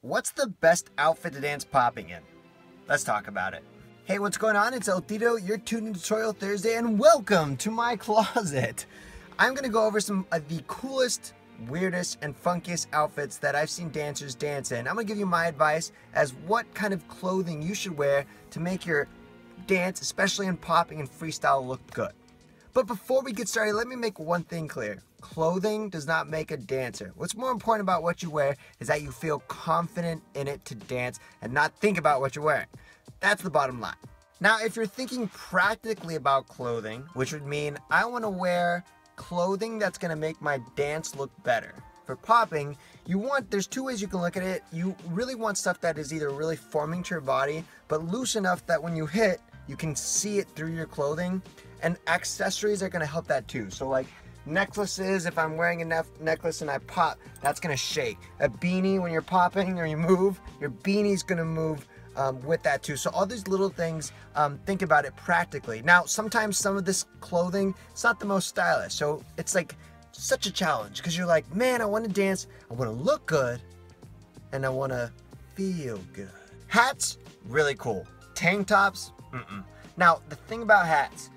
What's the best outfit to dance popping in? Let's talk about it. Hey, what's going on? It's El Tito. You're tuned in Tutorial Thursday, and welcome to my closet. I'm gonna go over some of the coolest, weirdest, and funkiest outfits that I've seen dancers dance in. I'm gonna give you my advice as what kind of clothing you should wear to make your dance, especially in popping and freestyle, look good. But before we get started, let me make one thing clear. Clothing does not make a dancer. What's more important about what you wear is that you feel confident in it to dance and not think about what you're wearing. That's the bottom line. Now, if you're thinking practically about clothing, which would mean I want to wear clothing that's going to make my dance look better. For popping, there's two ways you can look at it. You really want stuff that is either really forming to your body, but loose enough that when you hit, you can see it through your clothing. And accessories are gonna help that too. So like necklaces, if I'm wearing a necklace and I pop, that's gonna shake. A beanie, when you're popping or you move, your beanie's gonna move with that too. So all these little things, think about it practically. Now, sometimes some of this clothing, it's not the most stylish. So it's like such a challenge because you're like, man, I wanna dance, I wanna look good, and I wanna feel good. Hats, really cool. Tank tops, Now, the thing about hats,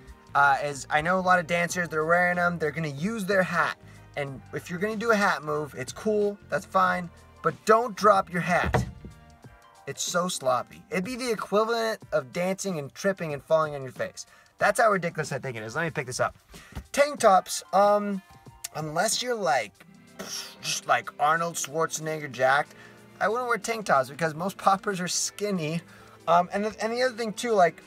is I know a lot of dancers, they're wearing them, they're gonna use their hat. And if you're gonna do a hat move, it's cool, that's fine, but don't drop your hat. It's so sloppy. It'd be the equivalent of dancing and tripping and falling on your face. That's how ridiculous I think it is. Let me pick this up. Tank tops, unless you're like, just like Arnold Schwarzenegger jacked, I wouldn't wear tank tops because most poppers are skinny. And the other thing too, like,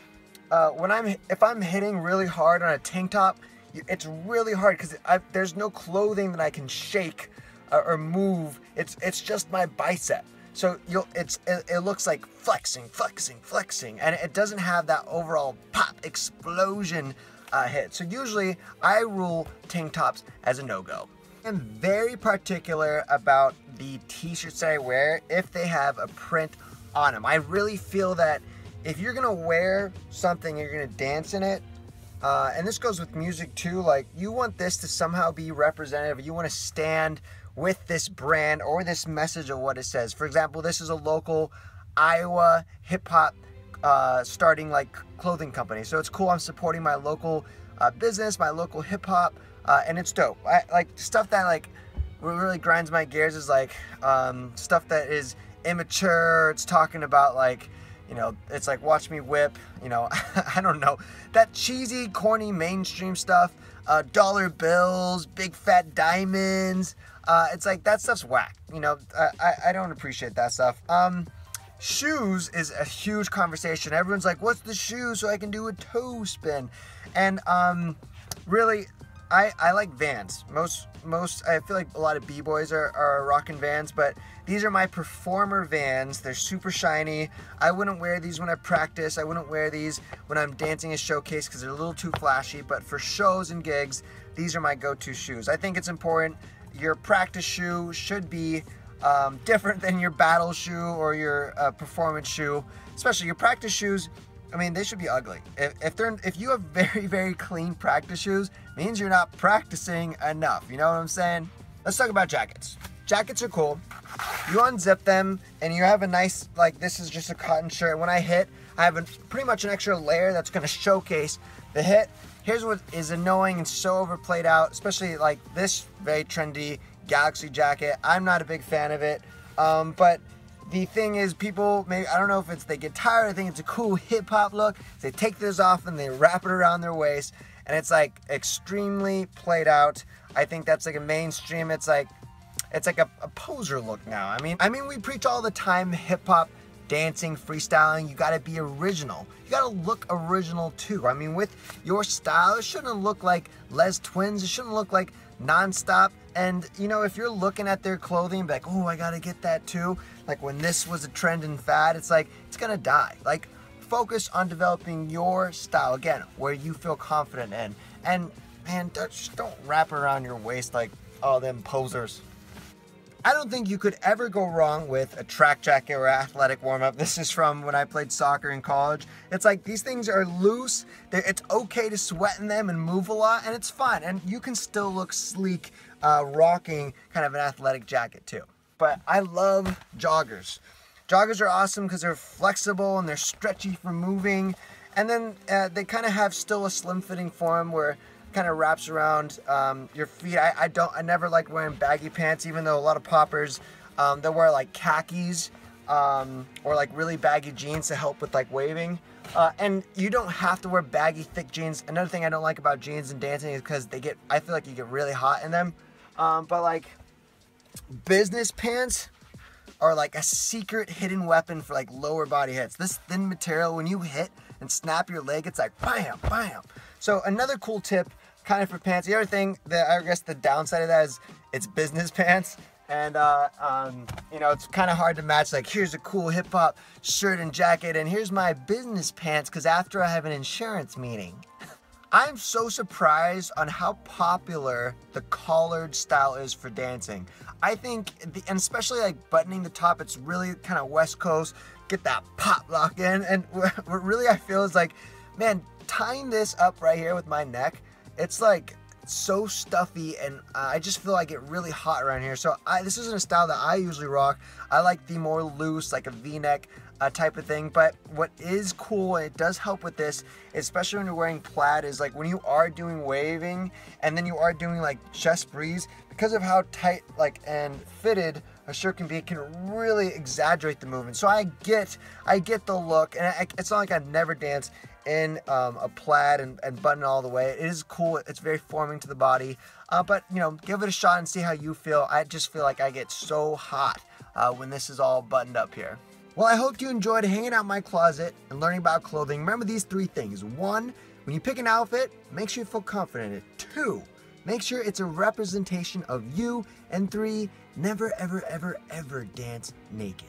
if I'm hitting really hard on a tank top, it's really hard because there's no clothing that I can shake or move. It's just my bicep. So it looks like flexing, and it doesn't have that overall pop explosion hit. So usually I rule tank tops as a no-go. I'm very particular about the t-shirts that I wear if they have a print on them. I really feel that if you're gonna wear something and you're gonna dance in it, and this goes with music too, like you want this to somehow be representative. You want to stand with this brand or this message of what it says. For example, this is a local Iowa hip-hop starting like clothing company. So it's cool, I'm supporting my local business, my local hip-hop, and it's dope. I like stuff that like really grinds my gears is like stuff that is immature. It's talking about like, you know, it's like watch me whip, you know, I don't know, that cheesy, corny, mainstream stuff, dollar bills, big fat diamonds, it's like that stuff's whack, you know, I don't appreciate that stuff. Shoes is a huge conversation. Everyone's like, what's the shoe so I can do a toe spin? And really, I like Vans. Most I feel like a lot of b-boys are rocking Vans, but these are my performer Vans. They're super shiny. I wouldn't wear these when I practice. I wouldn't wear these when I'm dancing a showcase because they're a little too flashy, but for shows and gigs, these are my go-to shoes. I think it's important. Your practice shoe should be different than your battle shoe or your performance shoe. Especially your practice shoes, I mean, they should be ugly. If you have very, very clean practice shoes, it means you're not practicing enough. You know what I'm saying? Let's talk about jackets. Jackets are cool. You unzip them and you have a nice, like this is just a cotton shirt. When I hit, I have pretty much an extra layer that's gonna showcase the hit. Here's what is annoying and so overplayed out, especially like this very trendy Galaxy jacket. I'm not a big fan of it, but the thing is, people, maybe, I don't know if it's they get tired, I think it's a cool hip-hop look. They take this off and they wrap it around their waist, and it's like extremely played out. I think that's like a mainstream, it's like a poser look now. I mean, we preach all the time, hip-hop, dancing, freestyling, you gotta be original. You gotta look original too. I mean, with your style, it shouldn't look like Les Twins, it shouldn't look like Nonstop. And you know, if you're looking at their clothing, be like, oh, I gotta get that too. Like when this was a trend and fad, it's like, it's gonna die. Like, focus on developing your style, again, where you feel confident in. And man, just don't wrap it around your waist like all them posers. I don't think you could ever go wrong with a track jacket or athletic warm-up. This is from when I played soccer in college. It's like these things are loose. It's okay to sweat in them and move a lot, and it's fun. And you can still look sleek rocking kind of an athletic jacket too. but I love joggers. Joggers are awesome because they're flexible and they're stretchy for moving. And then they kind of have still a slim fitting form where it kind of wraps around your feet. I never like wearing baggy pants, even though a lot of poppers, they'll wear like khakis or like really baggy jeans to help with like waving. And you don't have to wear baggy, thick jeans. Another thing I don't like about jeans and dancing is because I feel like you get really hot in them. But like business pants are like a secret hidden weapon for like lower body hits. This thin material, when you hit and snap your leg, it's like bam, bam. So another cool tip kind of for pants. The other thing that I guess the downside of that is it's business pants. And, you know, it's kind of hard to match, like, here's a cool hip-hop shirt and jacket, and here's my business pants, because after I have an insurance meeting. I'm so surprised on how popular the collared style is for dancing. I think, and especially, like, buttoning the top, it's really kind of West Coast, get that pop lock in, and what really I feel is, like, man, tying this up right here with my neck, it's, like, so stuffy, and I just feel like I get really hot around here. So this isn't a style that I usually rock. I like the more loose, like a v-neck type of thing. But what is cool, and it does help with this, especially when you're wearing plaid, is like when you are doing waving and then you are doing like chest breeze, because of how tight like and fitted a shirt can be, it can really exaggerate the movement. So I get the look, and it's not like I've never danced in a plaid and button all the way. It is cool. It's very forming to the body, but you know, give it a shot and see how you feel. I just feel like I get so hot when this is all buttoned up here. Well, I hope you enjoyed hanging out in my closet and learning about clothing. Remember these 3 things. 1, when you pick an outfit, make sure you feel confident in it. 2, make sure it's a representation of you. And 3, never, ever, ever, ever dance naked.